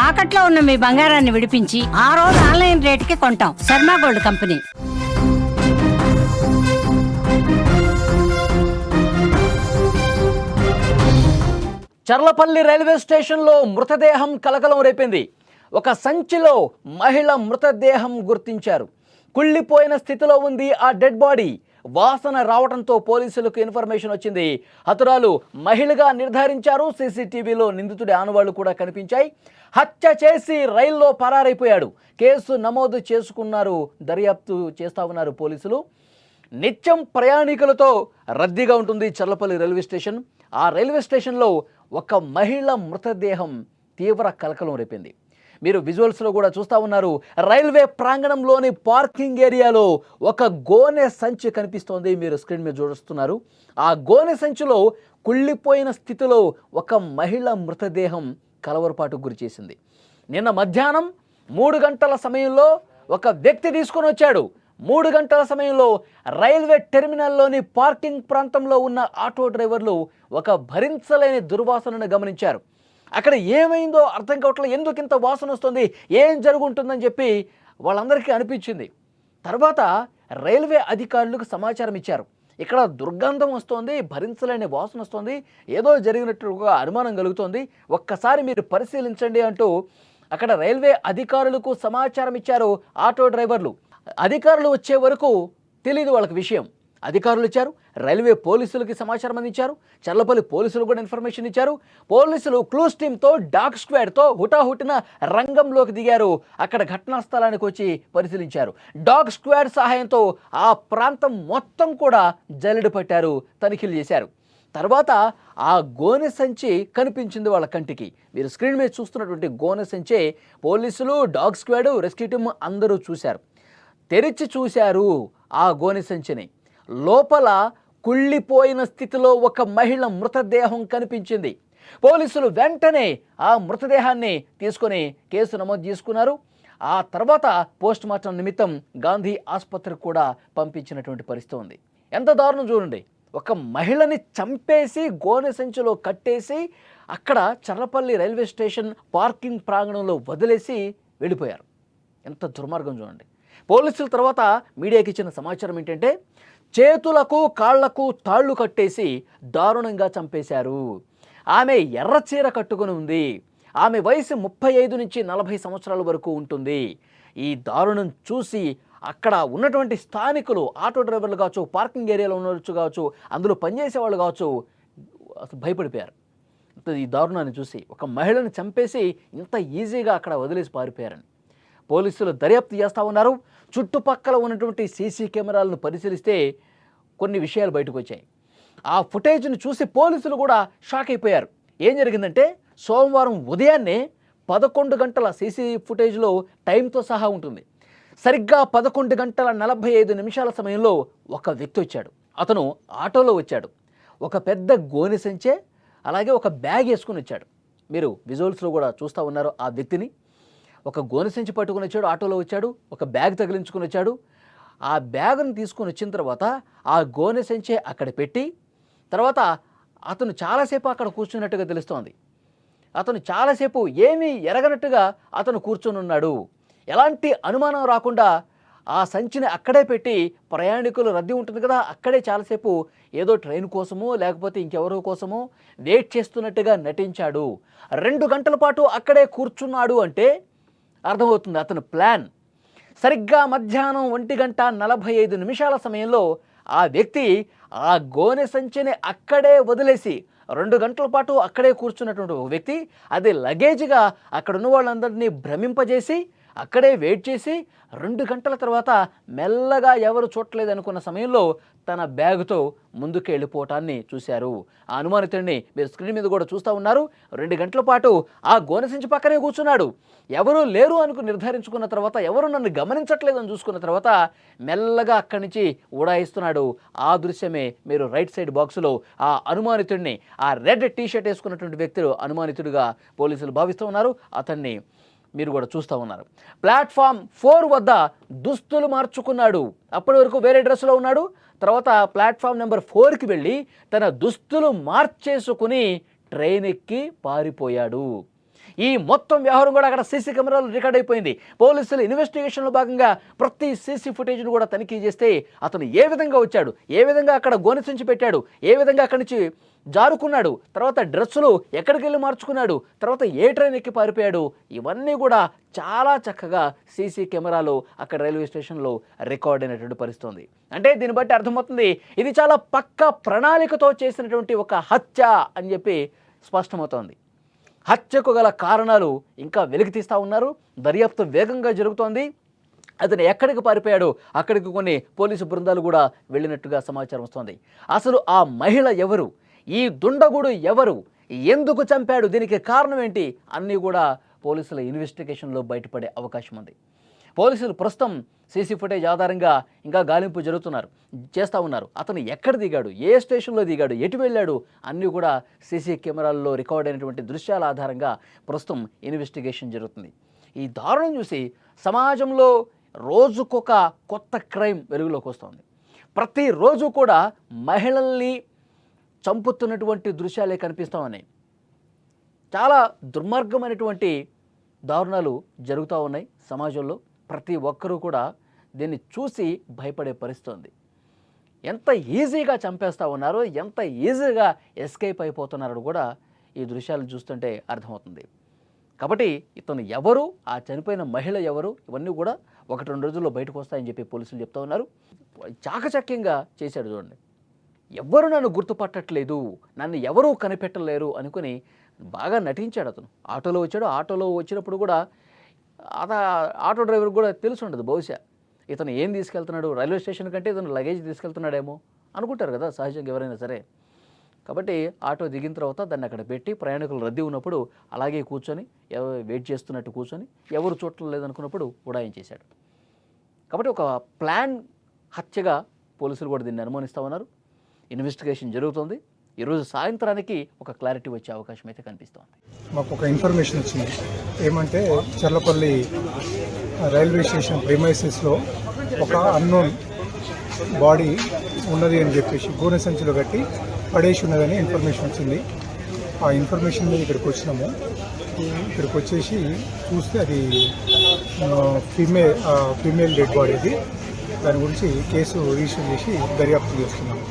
తాకట్లో ఉన్న మీ బంగారాన్ని విడిపించి ఆ రోజు ఆన్లైన్ రేటుకి కొంటాం. Sharma gold company. Charlapalli railway స్టేషన్లో మృతదేహం కలకలం రేపింది. ఒక సంచిలో మహిళ మృతదేహం గుర్తించారు. కుళ్ళిపోయిన స్థితిలో ఉంది ఆ డెడ్ బాడీ. వాసన రావడంతో పోలీసులకు ఇన్ఫర్మేషన్ వచ్చింది. హతురాలు మహిళగా నిర్ధారించారు. సీసీటీవీలో నిందితుడి ఆనవాళ్లు కూడా కనిపించాయి. హత్య చేసి రైల్లో పరారైపోయాడు. కేసు నమోదు చేసుకున్నారు. దర్యాప్తు చేస్తా ఉన్నారు పోలీసులు. నిత్యం ప్రయాణికులతో రద్దీగా ఉంటుంది చర్లపల్లి రైల్వే స్టేషన్. ఆ రైల్వే స్టేషన్లో ఒక మహిళ మృతదేహం తీవ్ర కలకలం రేపింది. మీరు విజువల్స్లో కూడా చూస్తూ ఉన్నారు. రైల్వే ప్రాంగణంలోని పార్కింగ్ ఏరియాలో ఒక గోనె సంచి కనిపిస్తోంది. మీరు స్క్రీన్ మీద చూస్తున్నారు. ఆ గోనె సంచిలో కుళ్ళిపోయిన స్థితిలో ఒక మహిళ మృతదేహం కలవరపాటుకు గురి చేసింది. నిన్న మధ్యాహ్నం 3 గంటల సమయంలో ఒక వ్యక్తి తీసుకొని వచ్చాడు. 3 గంటల సమయంలో రైల్వే టెర్మినల్లోని పార్కింగ్ ప్రాంతంలో ఉన్న ఆటో డ్రైవర్లు ఒక భరించలేని దుర్వాసనను గమనించారు. అక్కడ ఏమైందో అర్థం కావట్లేదు. ఎందుకు ఇంత వాసన వస్తుంది, ఏం జరుగుంటుందని చెప్పి వాళ్ళందరికీ అనిపించింది. తర్వాత రైల్వే అధికారులకు సమాచారం ఇచ్చారు. ఇక్కడ దుర్గంధం వస్తోంది, భరించలేని వాసన వస్తుంది, ఏదో జరిగినట్టుగా అనుమానం కలుగుతోంది, ఒక్కసారి మీరు పరిశీలించండి అంటూ అక్కడ రైల్వే అధికారులకు సమాచారం ఇచ్చారు ఆటో డ్రైవర్లు. అధికారులు వచ్చే వరకు తెలియదు వాళ్ళకి విషయం. అధికారులు ఇచ్చారు, రైల్వే పోలీసులకి సమాచారం అందించారు, చర్లపల్లి పోలీసులు కూడా ఇన్ఫర్మేషన్ ఇచ్చారు. పోలీసులు క్లూస్ టీమ్తో డాగ్ స్క్వాడ్తో హుటాహుటిన రంగంలోకి దిగారు. అక్కడ ఘటనా స్థలానికి వచ్చి పరిశీలించారు. డాగ్ స్క్వాడ్ సహాయంతో ఆ ప్రాంతం మొత్తం కూడా జల్లెడ పట్టారు, తనిఖీలు చేశారు. తర్వాత ఆ గోనె సంచి కనిపించింది వాళ్ళ కంటికి. మీరు స్క్రీన్ మీద చూస్తున్నటువంటి గోనె సంచి పోలీసులు, డాగ్ స్క్వాడ్, రెస్క్యూ టీమ్ అందరూ చూశారు. తెరిచి చూశారు ఆ గోనె సంచిని. లోపల కుళ్ళిపోయిన స్థితిలో ఒక మహిళ మృతదేహం కనిపించింది. పోలీసులు వెంటనే ఆ మృతదేహాన్ని తీసుకొని కేసు నమోదు చేసుకున్నారు. ఆ తర్వాత పోస్ట్ మార్టం నిమిత్తం గాంధీ ఆసుపత్రికి కూడా పంపించినటువంటి పరిస్థితి ఉంది. ఎంత దారుణం చూడండి. ఒక మహిళని చంపేసి గోనె సంచిలో కట్టేసి అక్కడ చర్లపల్లి రైల్వే స్టేషన్ పార్కింగ్ ప్రాంగణంలో వదిలేసి వెళ్ళిపోయారు. ఎంత దుర్మార్గం చూడండి. పోలీసుల తర్వాత మీడియాకి ఇచ్చిన సమాచారం ఏంటంటే చేతులకు కాళ్లకు తాళ్లు కట్టేసి దారుణంగా చంపేశారు. ఆమె ఎర్ర చీర కట్టుకుని ఉంది. ఆమె వయసు 35 నుంచి 40 సంవత్సరాల వరకు ఉంటుంది. ఈ దారుణం చూసి అక్కడ ఉన్నటువంటి స్థానికులు, ఆటో డ్రైవర్లు కావచ్చు, పార్కింగ్ ఏరియాలో ఉండవచ్చు కావచ్చు, అందులో పనిచేసే వాళ్ళు కావచ్చు, అసలు భయపడిపోయారు. ఈ దారుణాన్ని చూసి ఒక మహిళను చంపేసి ఇంత ఈజీగా అక్కడ వదిలేసి పారిపోయారని పోలీసులు దర్యాప్తు చేస్తూ ఉన్నారు. చుట్టుపక్కల ఉన్నటువంటి సీసీ కెమెరాలను పరిశీలిస్తే కొన్ని విషయాలు బయటకు వచ్చాయి. ఆ ఫుటేజ్ను చూసి పోలీసులు కూడా షాక్ అయిపోయారు. ఏం జరిగిందంటే సోమవారం ఉదయాన్నే 11 గంటల సీసీ ఫుటేజ్లో టైంతో సహా ఉంటుంది. సరిగ్గా 11 గంటల 45 నిమిషాల సమయంలో ఒక వ్యక్తి వచ్చాడు. అతను ఆటోలో వచ్చాడు. ఒక పెద్ద గోనె సంచే అలాగే ఒక బ్యాగ్ వేసుకుని వచ్చాడు. మీరు విజువల్స్లో కూడా చూస్తూ ఉన్నారు ఆ వ్యక్తిని. ఒక గోనె సంచి పట్టుకుని వచ్చాడు, ఆటోలో వచ్చాడు, ఒక బ్యాగ్ తగిలించుకుని వచ్చాడు. ఆ బ్యాగ్ను తీసుకొని వచ్చిన తర్వాత ఆ గోనె సంచి అక్కడ పెట్టి తర్వాత అతను చాలాసేపు అక్కడ కూర్చున్నట్టుగా తెలుస్తోంది. అతను చాలాసేపు ఏమీ ఎరగనట్టుగా అతను కూర్చొని ఉన్నాడు. ఎలాంటి అనుమానం రాకుండా ఆ సంచిని అక్కడే పెట్టి ప్రయాణికులు రద్దీ ఉంటుంది కదా, అక్కడే చాలాసేపు ఏదో ట్రైన్ కోసమో లేకపోతే ఇంకెవరో కోసమో వెయిట్ చేస్తున్నట్టుగా నటించాడు. 2 గంటల పాటు అక్కడే కూర్చున్నాడు అంటే అర్థమవుతుంది అతను ప్లాన్. సరిగ్గా మధ్యాహ్నం 1:45 నిమిషాల సమయంలో ఆ వ్యక్తి ఆ గోనె సంచిని అక్కడే వదిలేసి 2 గంటల పాటు అక్కడే కూర్చున్నటువంటి ఒక వ్యక్తి అది లగేజ్గా అక్కడ ఉన్న వాళ్ళందరినీ భ్రమింపజేసి అక్కడే వెయిట్ చేసి 2 గంటల తర్వాత మెల్లగా ఎవరు చూడలేదు అనుకున్న సమయంలో తన బ్యాగుతో ముందుకు వెళ్ళిపోవటాన్ని చూశారు. ఆ అనుమానితుడిని మీరు స్క్రీన్ మీద కూడా చూస్తూ ఉన్నారు. 2 గంటల పాటు ఆ గోనె సంచి పక్కనే కూర్చున్నాడు. ఎవరూ లేరు అనుకుని నిర్ధారించుకున్న తర్వాత, ఎవరు నన్ను గమనించట్లేదని చూసుకున్న తర్వాత మెల్లగా అక్కడి నుంచి ఉడాయిస్తున్నాడు. ఆ దృశ్యమే మీరు రైట్ సైడ్ బాక్సులో ఆ అనుమానితుడిని, ఆ రెడ్ టీషర్ట్ వేసుకున్నటువంటి వ్యక్తులు అనుమానితుడిగా పోలీసులు భావిస్తూ ఉన్నారు. అతన్ని మీరు కూడా చూస్తూ ఉన్నారు. ప్లాట్ఫామ్ 4 వద్ద దుస్తులు మార్చుకున్నాడు. అప్పటి వరకు వేరే డ్రెస్సులో ఉన్నాడు. తర్వాత ప్లాట్ఫామ్ నెంబర్ 4కి వెళ్ళి తన దుస్తులు మార్చేసుకుని ట్రైన్ ఎక్కి పారిపోయాడు. ఈ మొత్తం వ్యవహారం కూడా అక్కడ సీసీ కెమెరాలు రికార్డ్ అయిపోయింది. పోలీసులు ఇన్వెస్టిగేషన్లో భాగంగా ప్రతి సీసీ ఫుటేజ్ను కూడా తనిఖీ చేస్తే అతను ఏ విధంగా వచ్చాడు, ఏ విధంగా అక్కడ గోనెసించి పెట్టాడు, ఏ విధంగా అక్కడి నుంచి జారుకున్నాడు, తర్వాత డ్రెస్సులు ఎక్కడికి వెళ్ళి మార్చుకున్నాడు, తర్వాత ఏ ట్రైన్ ఎక్కి పారిపోయాడు, ఇవన్నీ కూడా చాలా చక్కగా సీసీ కెమెరాలు అక్కడ రైల్వే స్టేషన్లో రికార్డ్ అయినటువంటి పరిస్థితి ఉంది. అంటే దీన్ని బట్టి అర్థమవుతుంది ఇది చాలా పక్కా ప్రణాళికతో చేసినటువంటి ఒక హత్య అని చెప్పి స్పష్టమవుతోంది. హత్యకు గల కారణాలు ఇంకా వెలికి తీస్తూ ఉన్నారు. దర్యాప్తు వేగంగా జరుగుతోంది. అతను ఎక్కడికి పారిపోయాడు, అక్కడికి కొన్ని పోలీసు బృందాలు కూడా వెళ్ళినట్టుగా సమాచారం వస్తోంది. అసలు ఆ మహిళ ఎవరు, ఈ దుండగుడు ఎవరు, ఎందుకు చంపాడు, దీనికి కారణం ఏంటి అన్నీ కూడా పోలీసుల ఇన్వెస్టిగేషన్లో బయటపడే అవకాశం ఉంది. పోలీసులు ప్రస్తుతం సీసీ ఫుటేజ్ ఆధారంగా ఇంకా గాలింపు చేస్తూ ఉన్నారు. అతను ఎక్కడ దిగాడు, ఏ స్టేషన్లో దిగాడు, ఎటు వెళ్ళాడు అన్నీ కూడా సీసీ కెమెరాల్లో రికార్డ్ అయినటువంటి దృశ్యాల ఆధారంగా ప్రస్తుతం ఇన్వెస్టిగేషన్ జరుగుతుంది. ఈ దారుణం చూసి సమాజంలో రోజుకొక కొత్త క్రైమ్ వెలుగులోకి వస్తుంది. ప్రతిరోజు కూడా మహిళల్ని చంపుతున్నటువంటి దృశ్యాలే కనిపిస్తూ ఉన్నాయి. చాలా దుర్మార్గమైనటువంటి దారుణాలు జరుగుతూ ఉన్నాయి సమాజంలో. ప్రతి ఒక్కరూ కూడా దీన్ని చూసి భయపడే పరిస్థితి ఉంది. ఎంత ఈజీగా చంపేస్తూ ఉన్నారో, ఎంత ఈజీగా ఎస్కేప్ అయిపోతున్నారో కూడా ఈ దృశ్యాలను చూస్తుంటే అర్థమవుతుంది. కాబట్టి ఇతను ఎవరు, ఆ చనిపోయిన మహిళ ఎవరు, ఇవన్నీ కూడా 1-2 రోజుల్లో బయటకు వస్తాయని చెప్పి పోలీసులు చెప్తూ ఉన్నారు. చాకచక్యంగా చేశాడు చూడండి. ఎవ్వరు నన్ను గుర్తుపట్టట్లేదు, నన్ను ఎవరూ కనిపెట్టలేరు అనుకుని బాగా నటించాడు అతను. ఆటోలో వచ్చాడు. ఆటోలో వచ్చినప్పుడు కూడా ఆటో డ్రైవర్ కూడా తెలిసి ఉండదు బహుశా ఇతను ఏం తీసుకెళ్తున్నాడు, రైల్వే స్టేషన్ కంటే ఇతను లగేజ్ తీసుకెళ్తున్నాడేమో అనుకుంటారు కదా సహజంగా ఎవరైనా సరే. కాబట్టి ఆటో దిగిన తర్వాత దాన్ని అక్కడ పెట్టి ప్రయాణికులు రద్దీ ఉన్నప్పుడు అలాగే కూర్చొని వెయిట్ చేస్తున్నట్టు కూర్చొని ఎవరు చూడటం లేదనుకున్నప్పుడు ఉడాయించేశాడు. కాబట్టి ఒక ప్లాన్ హత్యగా పోలీసులు కూడా దీన్ని అనుమానిస్తూ ఉన్నారు. ఇన్వెస్టిగేషన్ జరుగుతుంది. ఈరోజు సాయంత్రానికి ఒక క్లారిటీ వచ్చే అవకాశం అయితే కనిపిస్తోంది. మాకు ఒక ఇన్ఫర్మేషన్ వచ్చింది. ఏమంటే చర్లపల్లి రైల్వే స్టేషన్ ప్రిమైసెస్లో ఒక అన్నోన్ బాడీ ఉన్నది అని చెప్పేసి గోనె సంచిలో కట్టి పడేసి ఉన్నదని ఇన్ఫర్మేషన్ వచ్చింది. ఆ ఇన్ఫర్మేషన్ మీద ఇక్కడికి వచ్చినాము. ఇక్కడికి వచ్చేసి చూస్తే అది ఫీమేల్ డెడ్ బాడీ. అది దాని గురించి కేసు రిజిస్టర్ చేసి దర్యాప్తు చేస్తున్నాము.